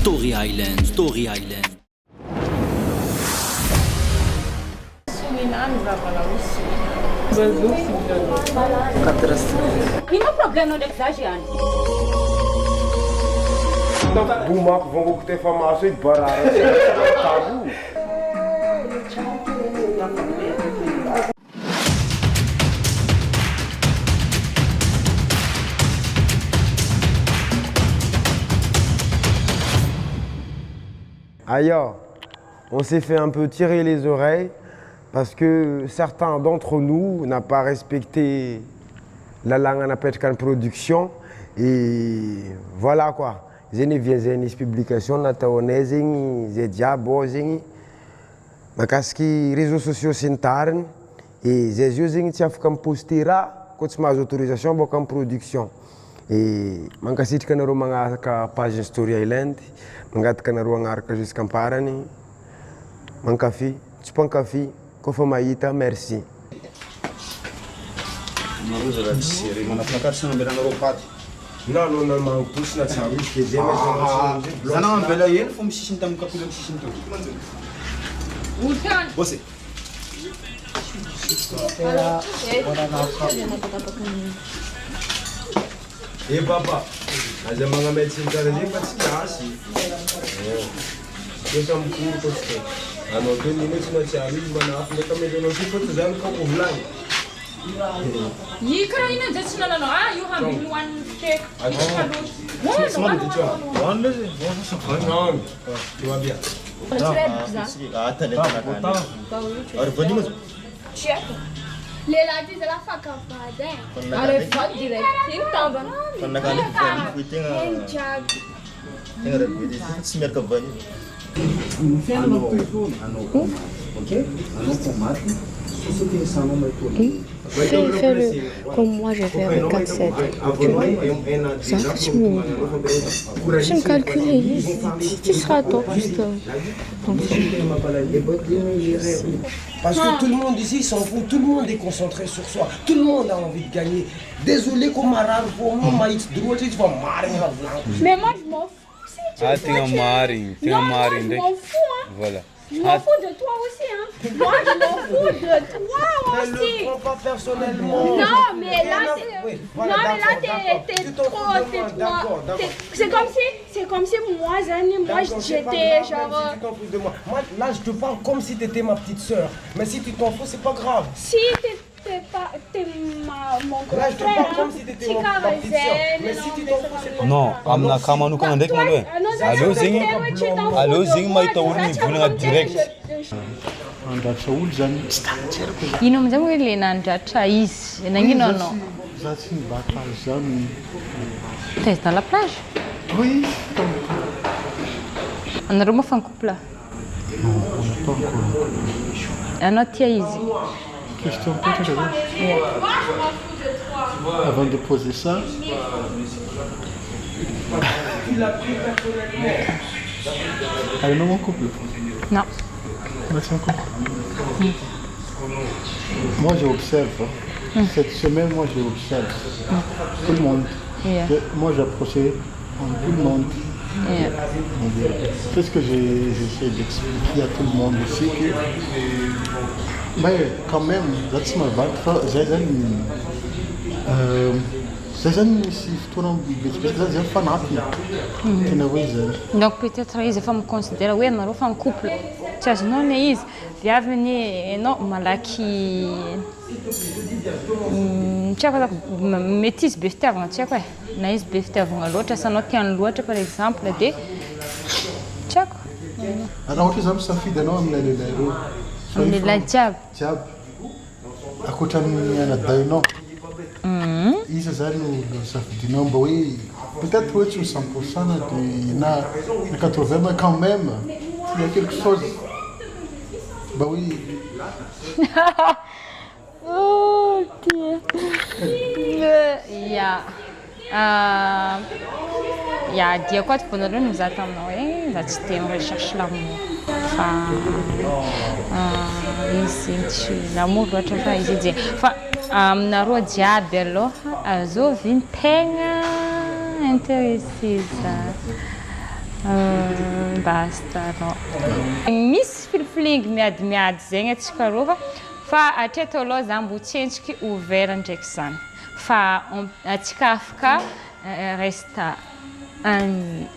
Story Island, Story Island. Ino problema d'exagérer? Bumak vão ter farmácia e barara. Tabu. Ailleurs, on s'est fait un peu tirer les oreilles parce que certains d'entre nous n'ont pas respecté la langue en appelle production et voilà quoi. Zeni via zeni publication na taonay zegny zay jiaby ao zegny makasiky réseaux sociaux sy ny tariny et zay zio zegny tsy afaka miposter raha koa tsy mahazo autorisation boka amin'ny production et mankasitrika anareo magnaraka page Story Island mangataka anareo agnaraka jusqu'à amparany mankafy tsy mpankafy koa fa mahita merci. Maroza raha tsy série manapakatra sana ambelanareo paty. Non, non, non, non, tous na tsy aroy ke zay Zana ambela eny fô misisiny tamin'ny kapila misisiny to. Bosy. Eh papa, aza mga medicine ka rin pa tsy kasi. Ito ang puro ko siya. Ano, 2 minutes na siya, alis manap na kami doon. Sipot sa dami ka kuhulan. Ukraine just no you have been one take. Le laty de la fakavady e. Alefa direct tava. Fa nakalika vany tegna tegna ragody tsy miaraka vany. Fais-le comme moi je fais avec 4-7. Je me calculer, tu seras top juste. Parce que tout le monde ici s'en fout, tout le monde est concentré sur soi, tout le monde a envie de gagner. Désolé comme marre pour moi, Mais moi je m'en fous si tu Ah, t'es un marine, Non, moi je m'en fous hein. Voilà. Je m'en fous de toi aussi hein. Moi je m'en fous de toi Ne aussi. le prends pas personnellement. Non mais là Oui, t'es voilà, non mais là d'accord, t'es tu trop t'en fous de moi, d'accord, d'accord. c'est comme si moi Zani moi D'accord, c'est pas j'étais grave, genre même si tu t'en fous de moi. Moi, là, je te parle comme si tu étais ma petite sœur. Mais si tu t'en fous, c'est pas grave. si t'es mon grand Là, je te frère parle comme si tu étais ma petite sœur. Mais si tu t'en fous, c'est pas grave. Non, amna kama nuka ndek malwe. Allo zing, allo zing mahita olona mivolagna direct. Andratra olo zany tsy tanteraka Ino amizay moa le nandratra izy nagnino anao za tsy nibaka azy zany. T'es dans la plage Oui, anareo moa fankopla non, on n'a pas encore. anao tia izy Question peut-être avant de poser ça. Allez, non, mon couple. non Merci en couple. Moi, j'observe. Cette semaine, moi, j'observe. Tout le monde. Yeah. Moi, j'approchais tout le monde. Yeah. C'est ce que j'essaie d'expliquer à tout le monde aussi que, mais quand même, that's my bad. Zazan si fotoana betsibetsy zany fanampy tena hoe zany. donc peut-être izy efa miconsidère hoe anareo fa couple tsy azonao ne izy viaviny anao malaky tsy haiko mety izy be fitiavagna tsy haiko e na izy be fitiavagna loatra sa anao tiany loatra par exemple de tsy haiko Raha ohatra za misafidy anao amina lehilahy reo amin'ny lehilahy jiaby jiaby akoatran'ny anadainao izy zany no safidinao mba hoe peut-être hoe tsy ho 100% na 80 mais quand même il y a quelque chose bah oui. oh Dieu dia koa ty voanareo mizaha taminao hoe za tsy te recherche l'amour fa izy tsy l'amour loatra fa izy izy fa aminareo jiaby aloha azovy ny tegna intéressé za Basta anao. Misy filifilingy miadimiady zegny atsika rova fa atreto aloha zany mbo tsy endriky ouvert ndraiky zany fa atsika afaka reste ami.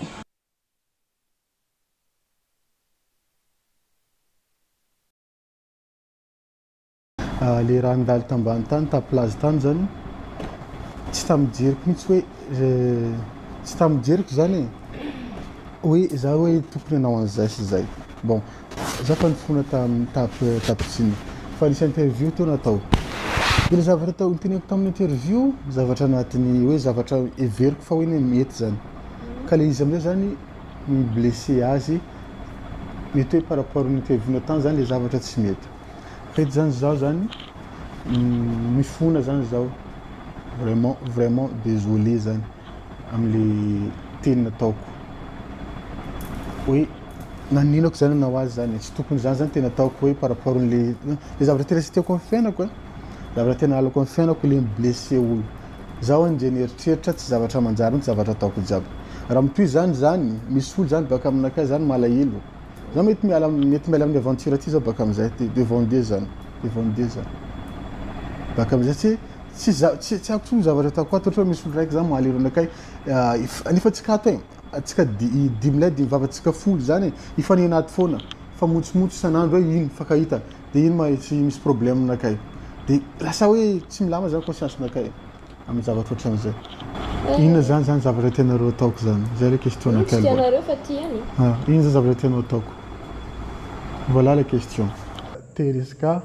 Le raha nandalo tambany tany taplazy tany zany tsy tamijeriko mihitsy hoe tsy tamijeriko zany hoe za hoe tokony anao an'izay sy zay. Bon, za fa nifona tapitsiny fa nisy interview teo natao. Le zavatra tao teneniko tamin'ny interview zavatra anatin'ny hoe zavatra everiko fa hoe mety zany. Ka le izy amizay zany mi blessé azy mety hoe par rapport à interview natao zany le zavatra tsy mety. Fait zany zaho zany mifona zany zaho vraiment désolé zany am'le teny nataoko hoe naninako zany anao azy zany tsy tokony zany tena ataoko hoe par rapport le zavatra tena tsy tiako amin'ny fiainako zavatra tena halako amin'ny fiainako le blessé olo zaho ingénieur treritra tsy zavatra manjary tsy zavatra ataoko jiaby raha mitoy zany misy olo zany baka aminakay zany malahelo za mety miala amin'ny aventure ty zao baka amizay devant Dieu zany baka amizay tsy ako tsony zavatra ataoko ohatra misy olo raiky zany malahelo anakay nefa tsika ato atsika dimilay dimy vavatsika folo zany ifany anaty foana fa motsimotsy isan'andro hoe ino fakahita de ino ma tsy misy problème anakay de lasa hoe tsy milama zany conscience anakay amin'ny zavatra ohatran'izay inona zany zavatra tianareo ataoko zany zay le question anakay tianareo fa tiany ino zany zavatra tianao ataoko voilà la question Tereska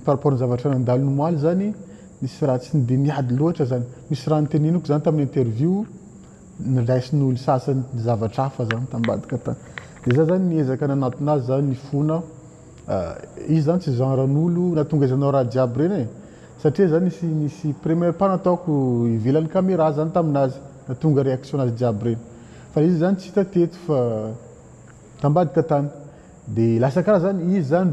par rapport zavatra nandalo nomaly zany misy raha tsy de miady loatra zany misy raha noteniniko zany tamin'ny interview niraisin'olo sasany zavatra hafa zany tambadika tany de za zany niezaka nanatinazy zany nifona izy zany tsy genren'olo natonga izanao raha jiaby reny satria zany nisy première pas nataoko ivelan'ny caméra zany taminazy natonga réaction azy jiaby reny fa izy zany tsy hita teto fa tambadika tany de lasa karaha zany izy zany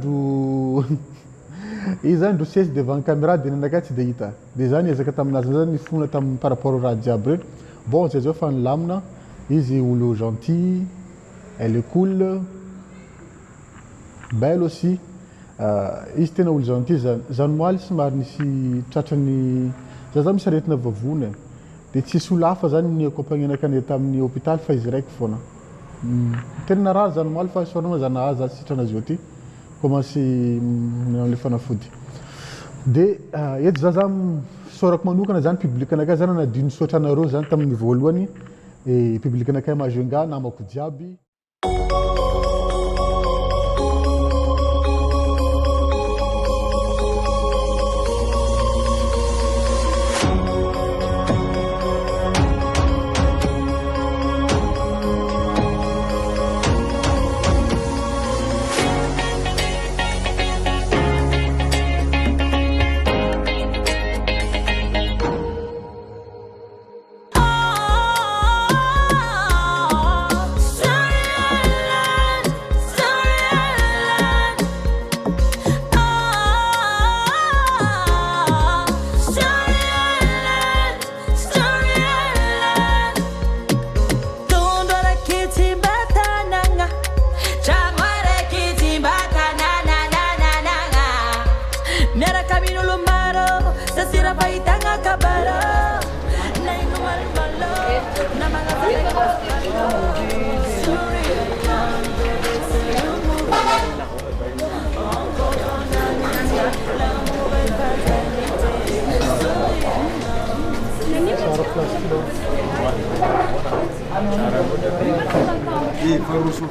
ro sesy devant caméra de nanakay tsy de hita de zany ezaka taminazy zany nifona tamin'ny par rapport raha jiaby reny bon zay zao fa nilamina izy olo gentil elle est cool belle aussi izy tena olo gentil zany moaly somary nisy tratrany za misy aretina vavony de tsisy olo hafa zany ny accompagné anakany tamin'ny hôpital fa izy raiky foana tena naraha zany moaly fa sonama zanahazy za sitranazy io aty commencé le fanafody de eto za sorako manokana zany public anakay zany nadino sotra anareo zany tamin'ny voalohany public anakay Majunga namako jiaby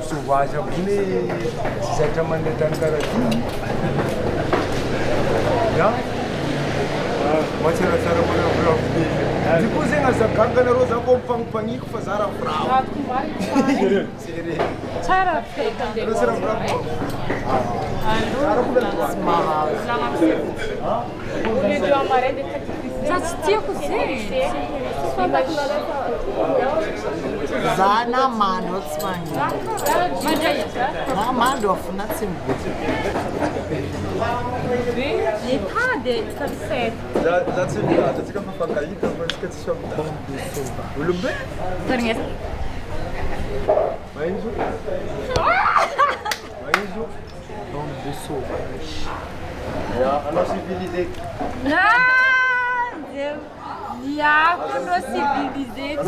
sauvage abone zatra manetany karaha ya matsaratsara manaviravy dy koa zegny azaganga anareo za koa mipagnipagniko fa za raha Tsara feka za tsy tiako zegny za namandro tsy manamandro afuna tsy mibotsy mitady tsikarisety za tsy mitady atsika fa fankahita fa tsika tsy samby olombe tarigna Alors civilisé.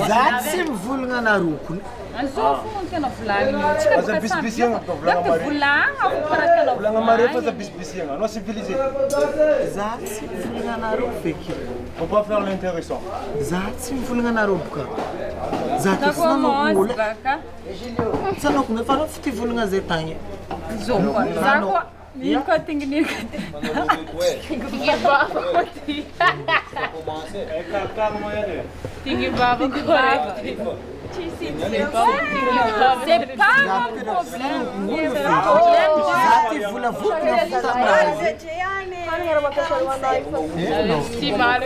Zatsy mivolagna anareo kony. Azao fô tena volagnina. Tsika boka bisibisiagna samy. Dafy volagna fô para tena Volagna mare fa za bisibisiagna. Anao civilisé. Zatsy mivolagna anareo feky. Faut pas faire l'intéressant. Zatsy mivolagna anareo boka. Zatsy Tá sanao bom, olha. baka. Sanao kony fa anao fity volagna zay tagny. Zao koa. Za koa. Nino koa tingin ka. Tingin baba ko ti. Tingin baba ko. C'est pas un problème. Zaty vola vokona fitamin'azy. Si mal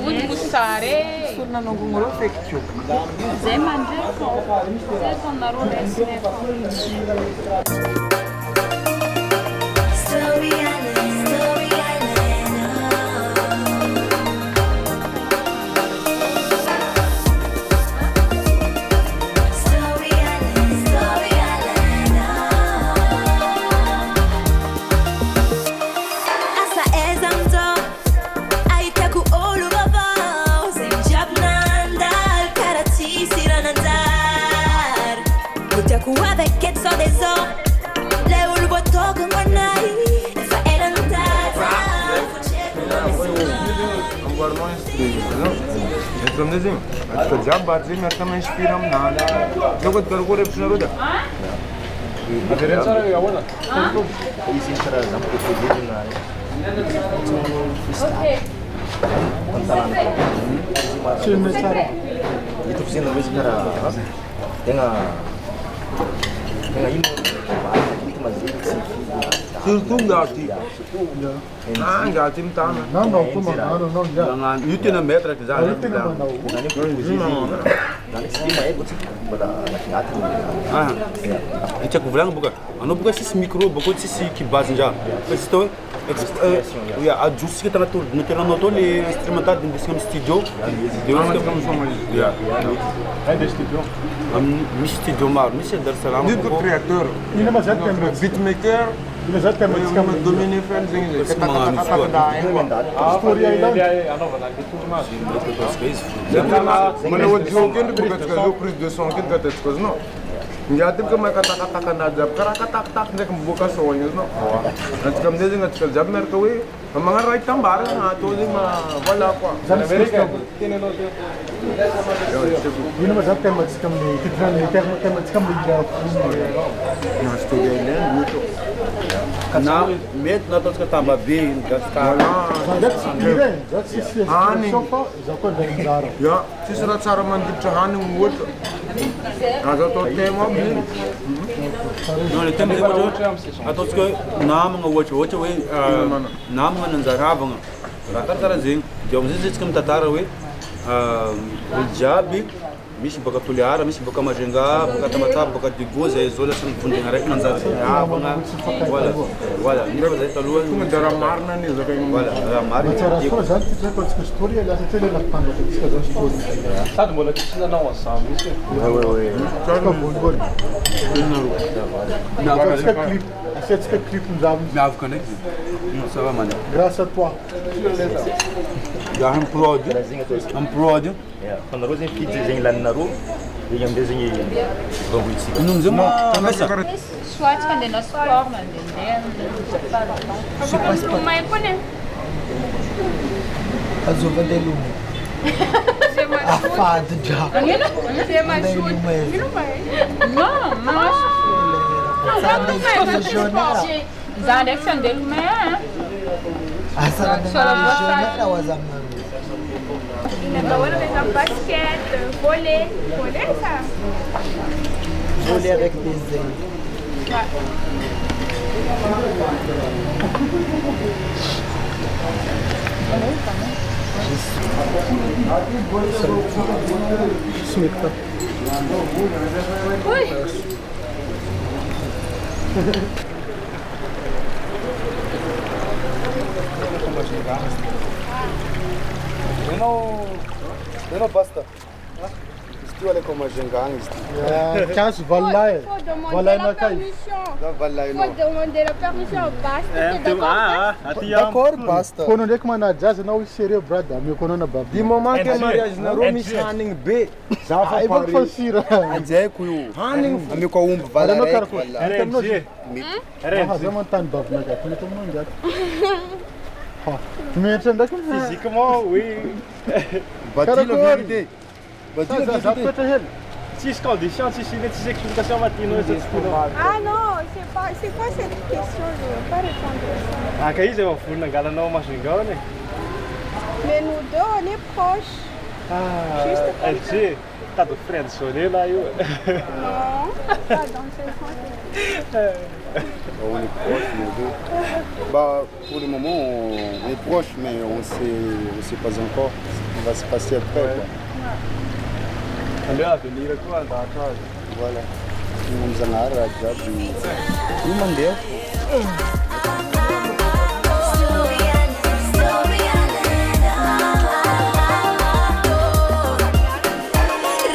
Muito mustare. Sonanao gonareo feky teo. Zay mandray fô. Zay fô narô lesne. Story Island, Story Story Island, Story Island. Asa ezamto, aitaku olu babao, zinjabnandal, karati siranandar. Utaku avec quête sur des eaux, le ulu botoku manai, fa erandar. Agora não inspira, não? Entramos desenho. Acho que já bate, mas também inspira nada. Eu vou te dar o corpo na roda. A diferença é a outra. Isso entra na procedura na itu sini lebih sekarang dengan ini itu masih Tudo gati. Ah, gati tá. Não, como não, já. E tem na metra que já. Tem na mão. Ah, itu aku bilang bukan. Anu bukan sisi mikro, bukan sisi kibas aja. Itu ya ajus kita na tuh, nanti orang nonton di instrumental di studio. Di mana kita sama ya. Ada studio. Misi studio mar, misi dari salam. Dit de creator. Ini mas het kan beatmaker. Ini zat kan mas kan domine fans ini. Story Island. Mana wajib jokin bukan sekali pris de son kita tes kos no. Jadi kau mereka kata-kata najab, karena kata-kata mereka buka soalnya no. Nanti kamu dia jangan sekali jab mereka we, memang right tambah lah, tu ni mah wala apa. Amerika. Ini mas het kan mas kan di kita kan mas kan di jauh. Mas tu dia ni butuh. Na met na todos que tamba bem, gastar. Dat is sofa, zakon dan zaro. Ya, si surat cara mandi cahan ngut. Ada tu tema beli. Não, ele tem que a todos que nama ngawat we nama nanzarava nga. Rakar tarazing, jauh sih kita tatar we. Ujabi, misi baka tuliara, misi baka majenga, baka tamata, baka digoza, isola sem fundo ngarek nanzarava nga. Wala, ni pada itu luar. Tu mendara marna ni zakai. Wala, ramar. Cara só já te conta a história, ela se teve na panda, que é da história. sabe bola que ainda não assamos isso. Fica muito bom. Não, fica clipe. Você fica clipe nos álbuns. Me avcane. Não sabe mano. Graças a toi. Já um prod. Quando nós em desenho lá na rua, digamos desenho robô. Não sei mas Swat kan de nos forma de Mas quando Azuva de lume. Afado já. Você mais chute. Não, mas za election dele mas Asana de regional wazamna. Agora vem jogar basquete, vôlei, sabe? Vôlei avec desenho. Não basta. Tu olha como a gente ganha. Caso vale lá. Faut demander Vale lá la na calle. permission. Vai lá, Faut demander la permission. Basta, t'es d'accord? D'accord, basta. Quando onde é que manda jazz não seria brother, meu quando na babi. Du moment que mariage na Rome is handing B, já vai Aí vai fazer. Anjay kuyu. handing Ami ko umb Ada no valare. cara ko. Wala. Ah, zaman tan bab na ka. Quando tu manda. Ha. Tu me entende que Physiquement, oui. Bati la vérité. Bati la ça vérité. peut être Si je conditionne, si je suis explication matinée, c'est ce que Ah non, c'est quoi cette question? Je ne veux pas répondre à ça. Ah, quand ils ont fait une galère, non, moi je rigole. Mais nous deux, on est proches. Ah, Juste elle dit, t'as de frères sonner là, yo. Non, pas dans ce sens. On est proches, nous deux. Bah, pour le moment, on est proches, mais on sait pas encore ce qui va se passer après. Quoi. Allez, venir quoi, dans la cage. Voilà. Vamos a nada, já vi. E mandei.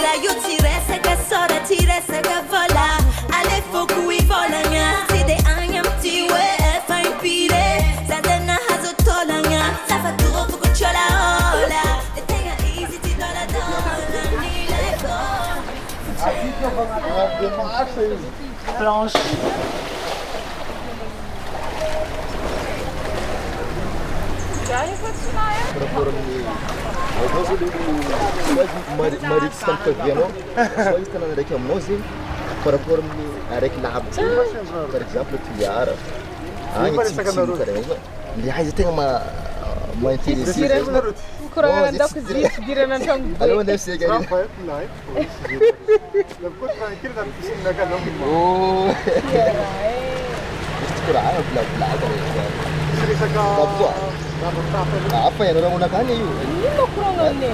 Raio tiresse che sora tiresse che vola. Ale foku i volanya. Si de anyam tiwe e fa impire. Sa de na hazo tolanya. Sa fa tuo fuku chola ola. De tenga easy ti dola dola. Ni le go. Planche. Marit stampa viano. Só isso não é que é mozinho. Para pôr avec l'arbre. Par exemple, tu as ah, il y a des thèmes ما intéressé. Kurang nak diri nan tang. Alors on est c'est gagné. Oh. Isto kurang bla bla kan. Apa yang orang nak ni? Ini mo kurang ni.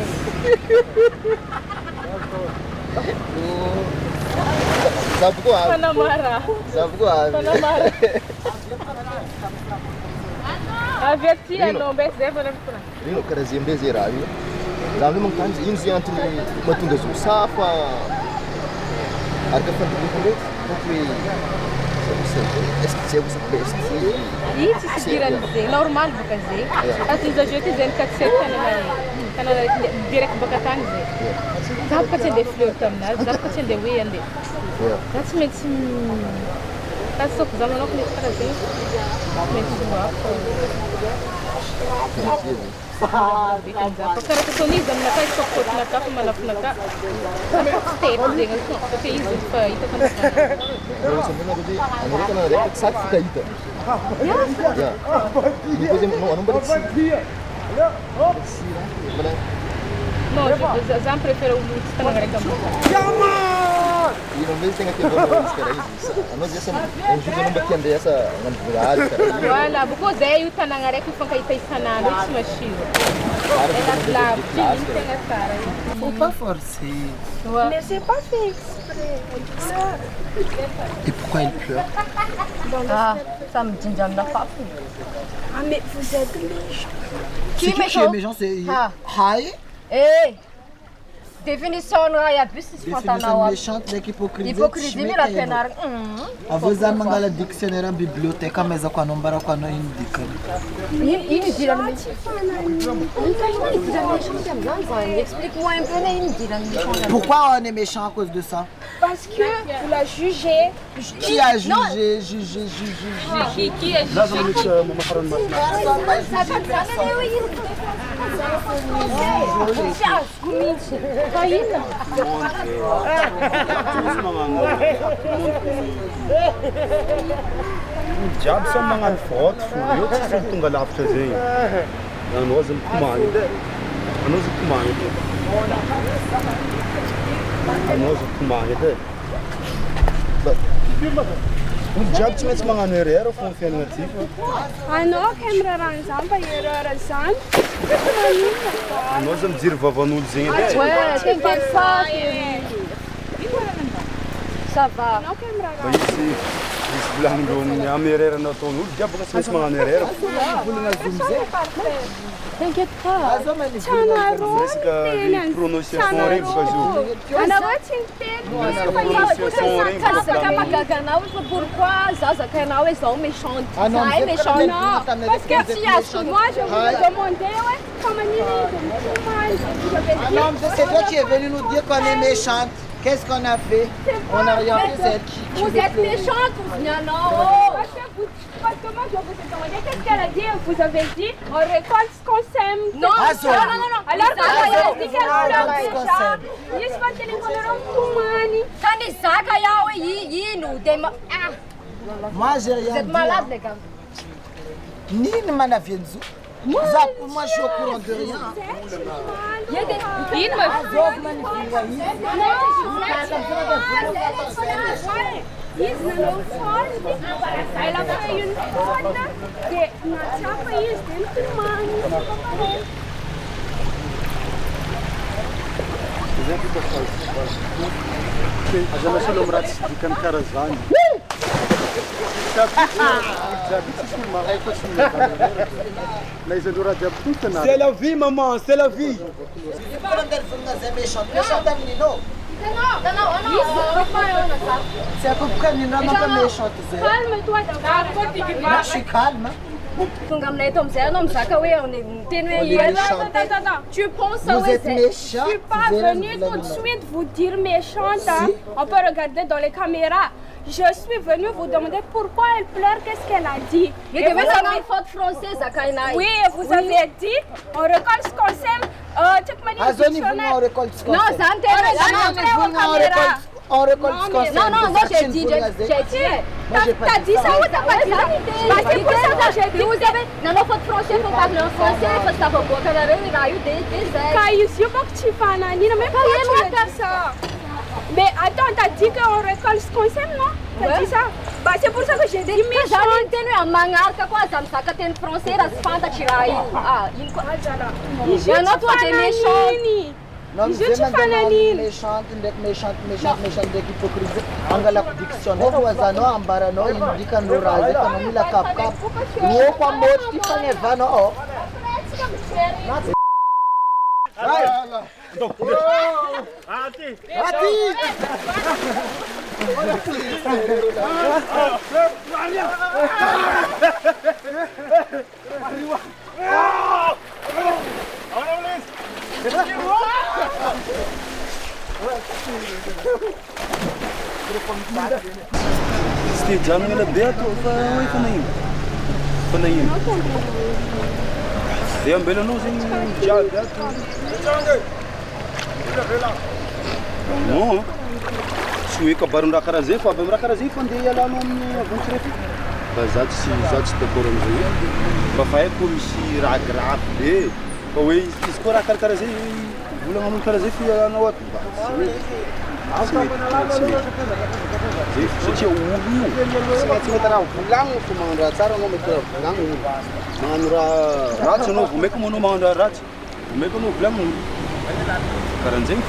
Sabe qual? Panamara. Sabe qual? Panamara. Averti não bezerra na kurang. Ini cara zembezera, viu? Lá não kan inzi entre matunga safa. Arca fantasma com isso, porque est-ce que você pensa que isso se tira dizer normal bukan dizer. Até já eu dizer que você tá na direct bakatan dizer. Dá para ter de flor também, dá para ter de way ande. That's makes that's so because I'm not going to say makes you up. Porque a sonida na casa só pode na capa mas na capa. Step dengan só porque isso foi itu kan. Kalau sebenarnya jadi Amerika na ada sak fica ita. Ya. Depois não balik sih. Não, já prefiro o muito estar na América. E não vejo tem aqui agora espera isso. Nós já somos ajuda não bater dessa natural cara. Wala, buko zeyu ta na América foi kai tai sana no chimashiwa. Ela lá, tem a cara. Faut pas forcer. Mais c'est pas fait exprès. Et pourquoi il pleure? Ah, ça me dit jamais pas. Ah mais vous êtes méchants. Qui est méchant, c'est high. Eh, definição não é a business Définition méchante de hypocrisie. Hipocrisia me la penar. Avuzar mangala dictionnaire biblioteca meza kwa nombara kwa no indica. Ini diran me. Explique-moi un peu les méchants. Pourquoi on est méchant à cause de ça? Parce que vous la jugez. Qui a jugé? Qui a jugé? Diabo são mangan foto, eu te sinto um galap sozinho. Nós vamos comer, nós vamos comer, nós vamos comer. O diabo tinha esse mangan era foi negativo. Ah não, câmera ranzão, vai ranzão. Nós vamos dizer vavanulzinho. Ouais, tem que ça. Ça va. Non, câmera Ici, volagnin amin'ny erreur nataon'olo dia boka tsy maintsy magnano erreur. T'inquiète pas. Resaka prononciation regny boka izy io. Anareo tsy miteny pourquoi zazaka anao hoe zao méchante. Ça est méchant. Non, parce que si moi je vous demandais ouais, comment il est. Non, c'est toi qui es venu nous dire qu'on est méchante. Qu'est-ce qu'on a fait? On n'a rien fait, c'est elle qui vous êtes méchante, non. Parce que moi je vous ai demandé qu'est-ce qu'elle a dit. Vous avez dit on récolte ce qu'on sème. Non, non. Alors que elle a dit qu'elle pleure déjà. Il se passe les colorants Toumani. Tani Zaka yawe yinu dema. Moi j'ai rien dit. Vous êtes malade les gars. Ni ne m'en a viens moi je suis au courant de rien. Il y a des films. Elle a fait une faute de notre pays C'est la vie, maman, c'est la vie. C'est à peu près une maman méchante. Calme-toi d'abord. Moi je suis calme. Tu penses vous êtes méchant. Je suis pas venue tout de suite vous dire méchante. Hein? On peut regarder dans les caméras. Je suis venue vous demander pourquoi elle pleure, qu'est-ce qu'elle a dit. Et vous avez faute française, Akaina. Oui, vous avez dit, on récolte ce qu'on sème. On récolte ce qu'on sème. Non, ça intéresse. On récolte ce qu'on sème. Non, j'ai dit. T'as dit ça ou t'as pas dit ça? C'est pour ça que j'ai dit. Vous avez. Non, faute français, il faut parler en français. Il faut savoir quoi. Quand il y a eu des ailes. Caïs, je veux pas que tu fasses un anime. Mais pourquoi tu dis ça? Mais attends, t'as dit qu'on récolte ce qu'on sème, non? T'as dit ça? Bah, c'est pour ça que j'ai dit méchant. J'ai entendu un manga, quoi, ça me sac, t'es français, la spanda, tu l'as eu. Ah, il quoi? Non, toi, t'es méchant. Non, je suis méchante, méchante, hypocrisie. Angala dictionnaire, wazano, ambarano, indica no raze, kanami la kapka. Wo kwa mot, tifanye vano. C'était jamais la bête, c'est un bel annonce. Non, suis kabarunda karaze, fa bemra karaze fa ndeha yalano amin'ny aventure ty. Fa za tsy d'accord am'zay. Fa fa ko misy raha grave be. Fa hoe izy koa raha karakara zay volagna amin'olo karaha zay fa anao ato. Satria olo io. Tsy mety raha volagno fa magnano raha tsara anao mety volagno olo. Magnano raha ratsy anao vao maika manao magnano raha ratsy. Vao maika anao volagno olo. Karahan'zay.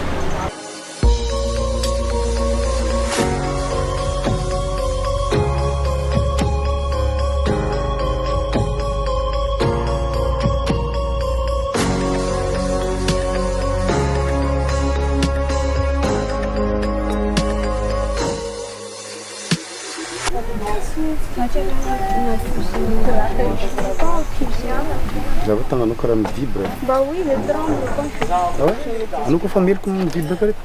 Zava tagnanao karaha mivibre. Bah oui, le tremble comme ça. Ah ouais? Anao koa fa meloko mivibre karaha?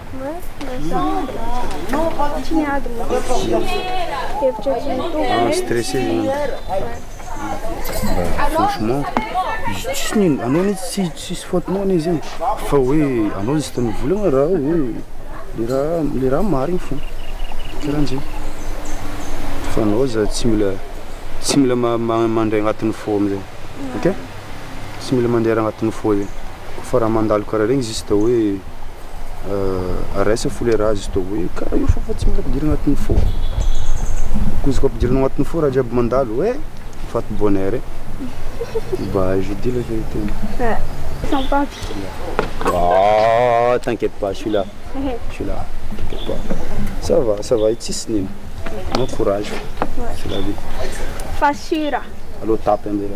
Ah, stressé. Franchement, tsisy nino, anao ny tsisy faute-nao izy zegny. Fa hoe anao izy tany volagna raha hoe le raha marigny fo. Karahan'zay. Fa anao za tsy mila mandray agnatin'ny fo am'zay. Ok? Tsy mila mandeha agnatin'ny fo zegny. Fa raha mandalo karaha regny juste hoe aresa fo le raha juste hoe karaha io fa tsy mila ampidirina agnatin'ny fo. Koa izy koa ampidirina agnatin'ny fo raha jiaby mandalo, ouais, faty bonheur. Bah, je dis la vérité. Ouais. Sans papier. Oh, t'inquiète pas, je suis là. Je suis là. T'inquiète pas. Ça va, il tsisy nino. Non, courage. C'est la vie. Fashira. Allô, tape un peu.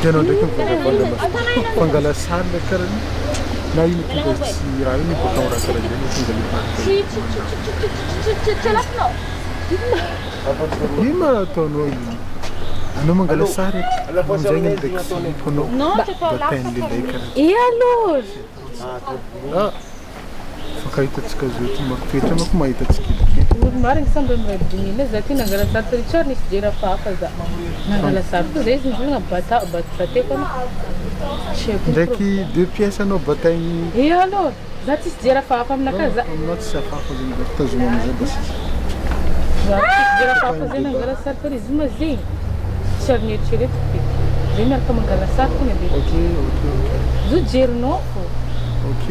Tena ndraiky mivondravondra fangala sary le karaha na ino tonga tsy raha io important raha karaha zegny tonga le ino ataonao anao mangala sary amizay ny ndraiky ponao batainy leilay karaha Et alors fakahitatsika zao ty mampitoetra manko mahitatsika olo marigny samby miradinina za ty nangala sary tary tsara nisy jera fahafa za nangala sary ko zay izy mivona bateko ndraiky 2 pièces anao batainy et alors za tsisy jera fahafa aminaka za aminao tsy safafa zegny da tazoma amizay da sisy za tsisy jera fahafa zay nangala sary tary izoma zegny tsy ary nieritreretiko fe zay miaraka mangala sary fogna be zo jerinao fô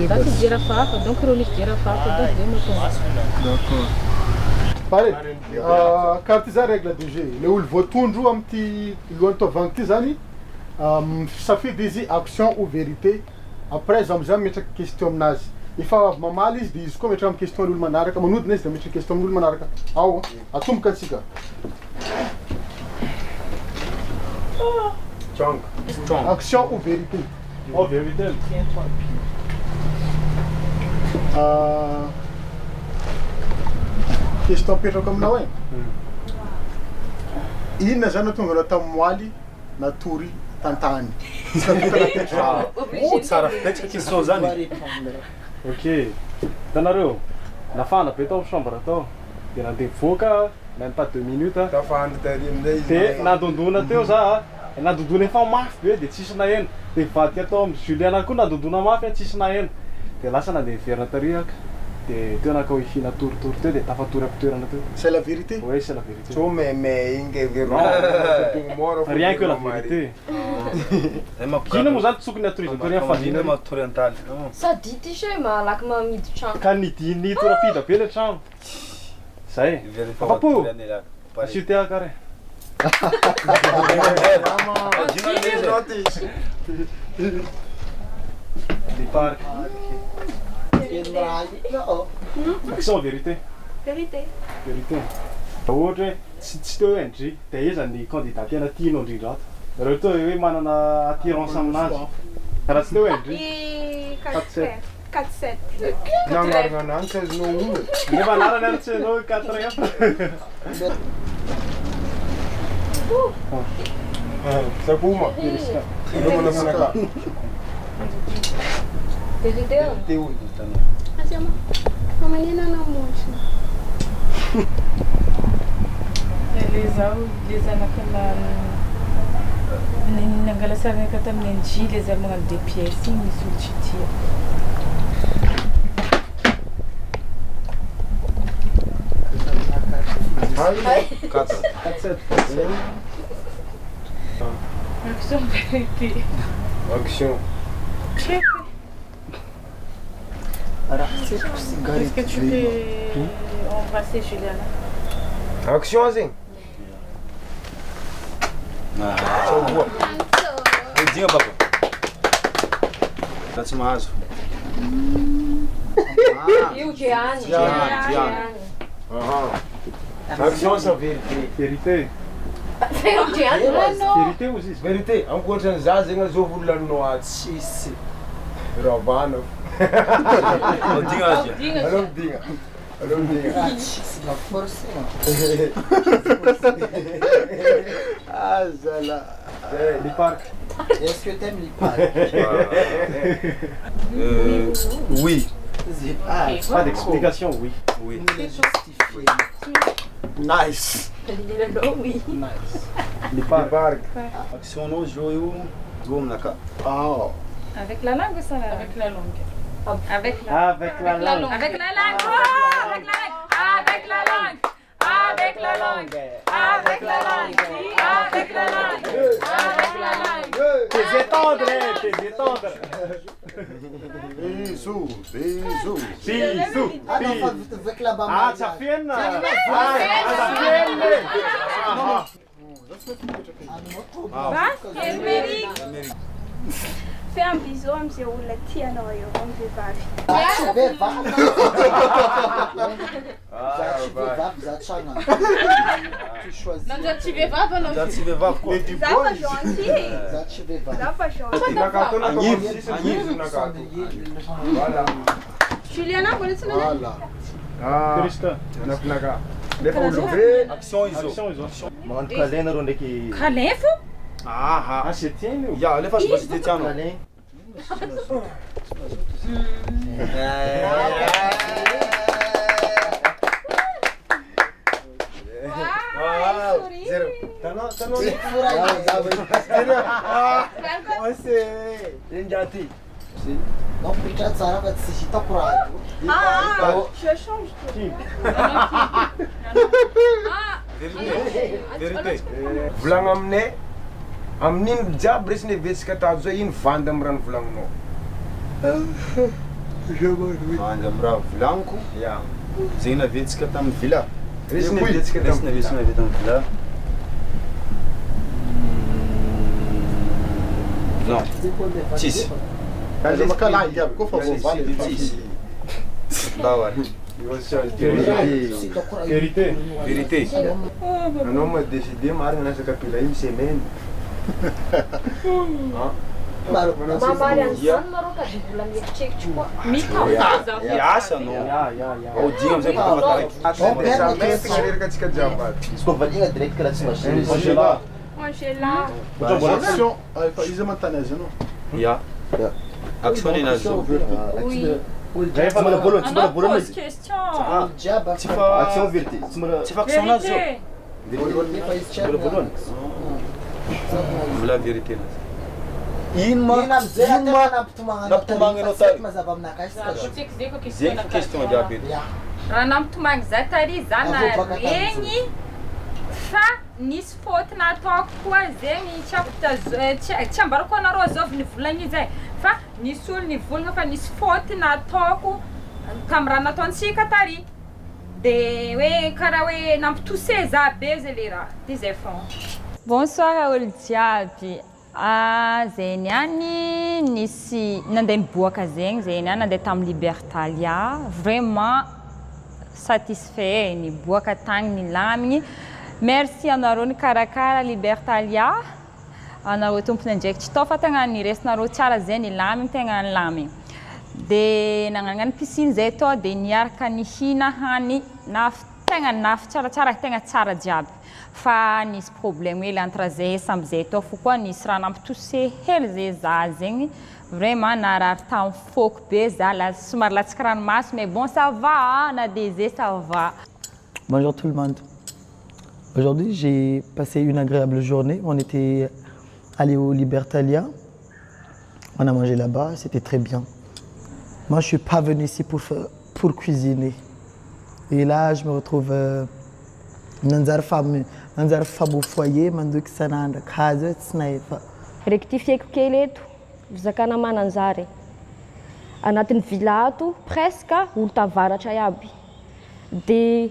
za tsy jera fahafa donc reo nisy jera fahafa donc zay matonga d'accord pare carte za règle de jeu le olo voatondro amty lohan'ny tovagny ty zany safidy izy action ou vérité après za amizay metraka question aminazy efa avy mamaly izy de izy koa metraka amy question l'olo manaraka manodina izy de metraka question amin'olo manaraka ao atomboka antsika action ou vérité oh vérité question petraka aminao e inona zany natonga anao tamin'ny moaly natory tantany tsara fipetraka question zany ok hitanareo nafana be tao chambre tao de nandeha voaka même pas 2 minutes de nadondona teo za nadondona efa mafy be de tsisy naheno de vadika atao amy Juliana koa nadondona mafy tsisy naheno de lasa nandeha verina tariaka de teo nakao ihina toritory teo de tafatory amin'ny toerana teo. C'est la vérité? Oui, c'est la vérité. Mais rien que la vérité. Kino moa zany tsokony atorizatory amin'ny fandina Sady ty she malaky mamidy trano. Ka nidinito rapida be le trano. Zay. Apapo. Asio te akare. Des parcs. Action vérité. Vérité. Vérité. Ohatra hoe tsy teo endry de iza ny candidat tena tianao indrindra ato. Raha teo hoe manana attirance aminazy. Raha tsy teo endry. 4-7. Nangarana any sazinao olo. Nefa anarany ary tsy hainao 4 Sakuma. Vérité. Vérité olo. Asiama. Mamanina na monte. Les anakana nangala saraka tamin'ny NG les magnano des pièces misy olo tsy tia. Action vérité. Action. Est-ce que tu peux embrasser Juliana? Action assim. Dedinho, papo. Tá te maso. E o Gianni? Action sa vérité. Vérité. O Gianni? Vérité aussi. Vérité. Ankoatra za zegny azova ololanao atsisy. Ravana. Odinga aja. Alô Dinga. Alô Dinga. La force. Ah zala. Les parcs. Est-ce que t'aimes les parcs? Oui. Pas d'explication, oui. Oui. Nice. Oui. Nice. Les parcs. Action no joio gomnaka. Oh. Avec la langue ou sans la langue? Avec la langue. Avec la Avec la langue. Avec la langue. Avec la langue. Avec la langue. Avec la langue. Avec la langue. Avec la langue. Avec la langue. T'es étendre, t'es étendre. Bisous, bisous. Bisous. Ah non, avec la bamba. Ah, ça fait une. Ah, ça fait une. Fais un bisou amzay olona ty anao eo amin'ny vehivavy. Tsy vehivavy. Zaho tsy vehivavy, zaho tragna. Tu choisis. Nandiao tsy vehivavy anao. Za tsy vehivavy koa. Zaho fa gentil. Zaho tsy vehivavy. Zaho fa gentil. Voilà. Juliana mbola tsy nanao? Krista. Nafinaka. Nefa olobe. Action izo. Magnano câlin nareo ndraiky. Câlin fo? Ah, c'est tiens io. Ya, lefa tsy de tiano. Câlin. Zero. Tanong. Injati. Non, pitcha tsara fa tsy hitako raha io. Je change tout. Vérité. Volagno aminay amin'iny jiaby resiny vetsika tato zao ino vandy amin'ny raha volagninao. Vandy amin'ny raha volagniko. Ya. Zegny navetsika tamin'ny villa. Resiny vetsika tamin'ny villa. Non. Tsisy. Makala iaby koa fa voavaly Tsisy. Bawa. Vérité. Anao ma décidé marina nasaka pila une semaine. Mamary an'izany marô ka de mbola mieritreritra koa. Miasa no. Ao digna amizay koa taraiky. Reraka antsika jiaby. Izy koa valigna direct karaha tsy machine. Angela. Action. Izy mantany azy anao. Ya. Action inazy. Rehefa mbola voalohany, tsy mbola voalohany izy. Tsy fa Action vérité. Tsy mbola action nazy zao. Mbola voalohany. Mbola vérité nazy. Ino amizay ategna nampitomagna anao tary mazava aminakahy Zegny fo question jiaby eto. Raha nampitomagny za tary za naregny fa nisy faute nataoko koa zegny tsy ambarako anareo azovy nivolagny izy fa nisy olo nivolagna fa nisy faute nataoko tamin'ny raha nataontsika tary de hoe karaha hoe nampitose za be zay le raha de zay fogna. Bonsoir olo jiaby. Zay niany nisy nandeha niboaka zegny zay niany nandeha tamin'ny Libertalia vraiment satisfait niboaka tagny nilamigny. Merci anareo nikarakara Libertalia. Anareo tompony ndraiky tsy tao fa tegna niresinareo tsara zay nilamigny tegna nilamigny. De nagnanano piscine zay tao de niaraka nihina hany tegna nafy tsaratsara tegna tsara jiaby. Fa nisy problème hely entre zay samby zay tao fo koa nisy raha nampitose hely zay za zegny vraiment narary tamin'ny fôko be za somary latsaka ranomasy mais bon ça va na de zay ça va. Bonjour tout le monde. Aujourd'hui j'ai passé une agréable journée. On était allé au Libertalia. On a mangé là-bas, c'était très bien. Moi je suis pas venu ici pour cuisiner. Et là je me retrouve nanjary femme au foyer mandoky sanandra kazo tsy nahefa. Rectifieko kely eto zakana mananjary anatin'ny villa ato presque olo tavaratra iaby de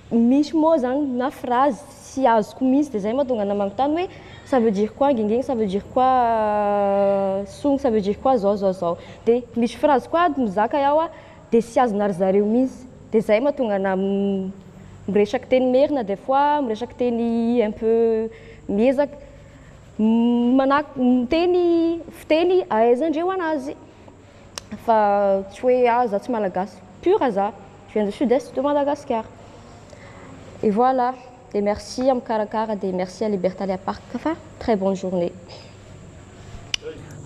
misy moa zany na phrase sy azoko misy de zay mahatonga namagnontany hoe ça veut dire quoi nginginy, ça veut dire quoi sogno, ça veut dire quoi zao de misy phrase koa mizaka iaho de sy azonary zareo misy de zay mahatonga na miresaky teny merina des fois miresaky teny un peu miezaka miteny fiteny ahaizandreo anazy fa tsy hoe za tsy malagasy pur za je viens du sud-est de Madagascar et voilà et merci à Mkarakara et merci à Libertalia Park fa très bonne journée.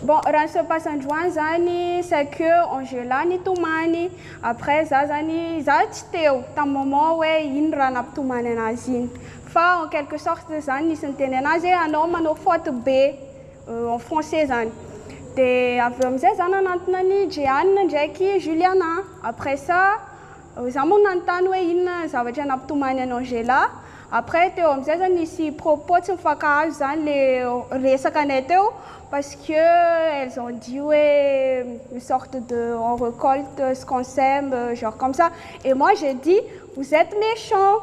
Bon, raha se passe androany zany c'est que Angela nitomany après za zany za tsy teo tamin'ny moment hoe ino raha nampitomany anazy iny fa en quelque sorte zany nisy niteny anazy anao manao faute be en français zany de avy eo amizay za nanantona ny Jeanne ndraiky Juliana après ça za moa nanontany hoe inona zavatra nampitomany an'i Angela après teo amizay zany nisy propos tsy mifankahazo zany le resaka anay teo parce que elles ont dit ouais une sorte de on récolte ce qu'on sème genre comme ça et moi j'ai dit vous êtes méchants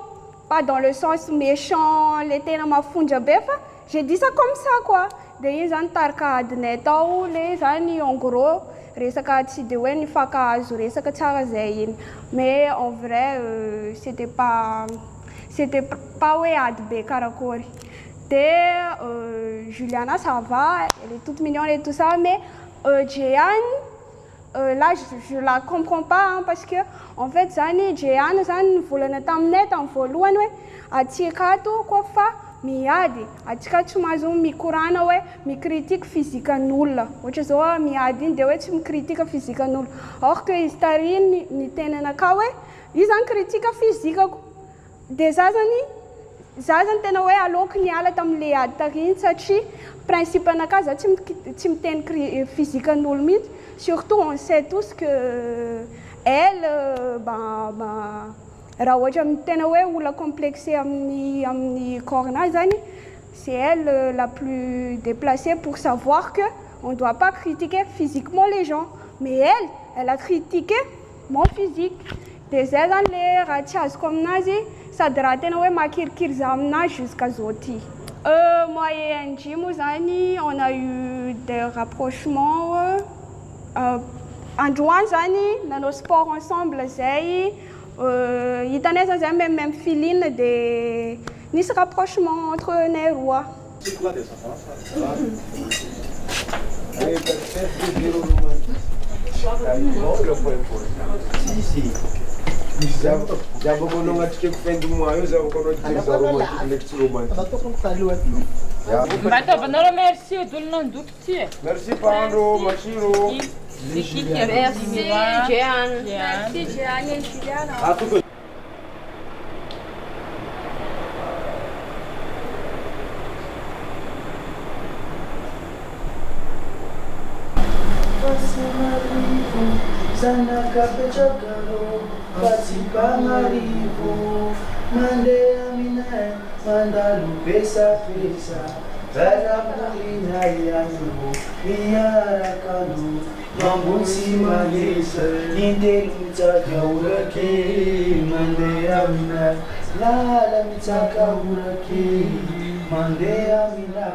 pas dans le sens méchant les tena mafundja befa j'ai dit ça comme ça quoi dia iny zany tarikadinay tao le zany en gros resaka tsy dia hoe nifankahazo resaka tsara zay iny mais en vrai c'était pas hoe ady be karakory. Dia Juliana ça va, elle est toute mignonne et tout ça, mais Jeanne là je la comprends pas parce que en fait zany Jeanne zany volana taminay tamin'ny voalohany hoe atsika ato koa fa miady atsika tsy mahazo mikorana hoe micritique physiquen'olona ohatra zao miady iny dia hoe tsy micritique physiquen'olona or que izy tary ny tenanaka hoe izy zany critique physiqueko dia za zany tena hoe aleoko niala tamin'le ady tary iny satria principe anaka za tsy miteny physiquen'olo mihitsy. Surtout on sait tous que elle raha ohatra tena hoe olona complexé amin'ny corps-nazy zany c'est elle la plus déplacée pour savoir que on ne doit pas critiquer physiquement les gens, mais elle a critiqué mon physique. Dia zay zany le raha tsy azoko aminazy sady raha tena hoe makirikiry za aminazy jusqu'à zao-ty. Moi et Angie moa zany on a eu des rapprochements androany zany nanao sport ensemble zay hitanay zany zay même filine dia nisy rapprochement entre nay roa. Zabakono ngatikeko fin du mois io zabakono tiza romantique ndraiky tsy romantique. Mbataovanareo merci odolo nandoky ty e. Merci Pandro, Machiro. Merci Jeanne. Merci Jeanne et Juliana. Sana kapechakaro patipangarivo mande amina mandalu pesa Zara mulina yangu miarakanu mambusi malisa indelu mtaka uraki mande amina lala mtaka uraki mande amina.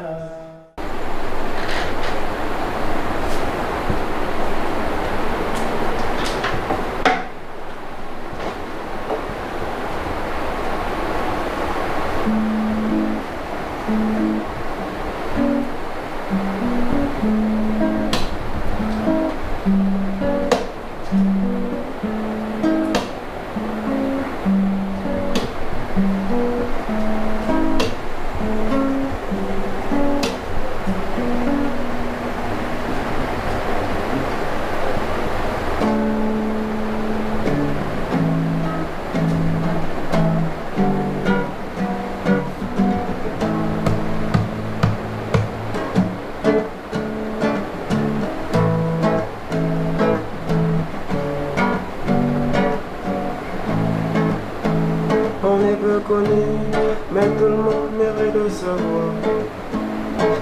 Mais tout le monde mérite de savoir.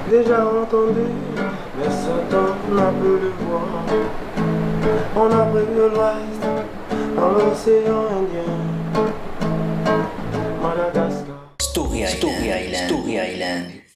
Déjà entendu, mais Satan n'a pu le voir. On a pris de l'ouest dans l'océan Indien, Madagascar. Story Island.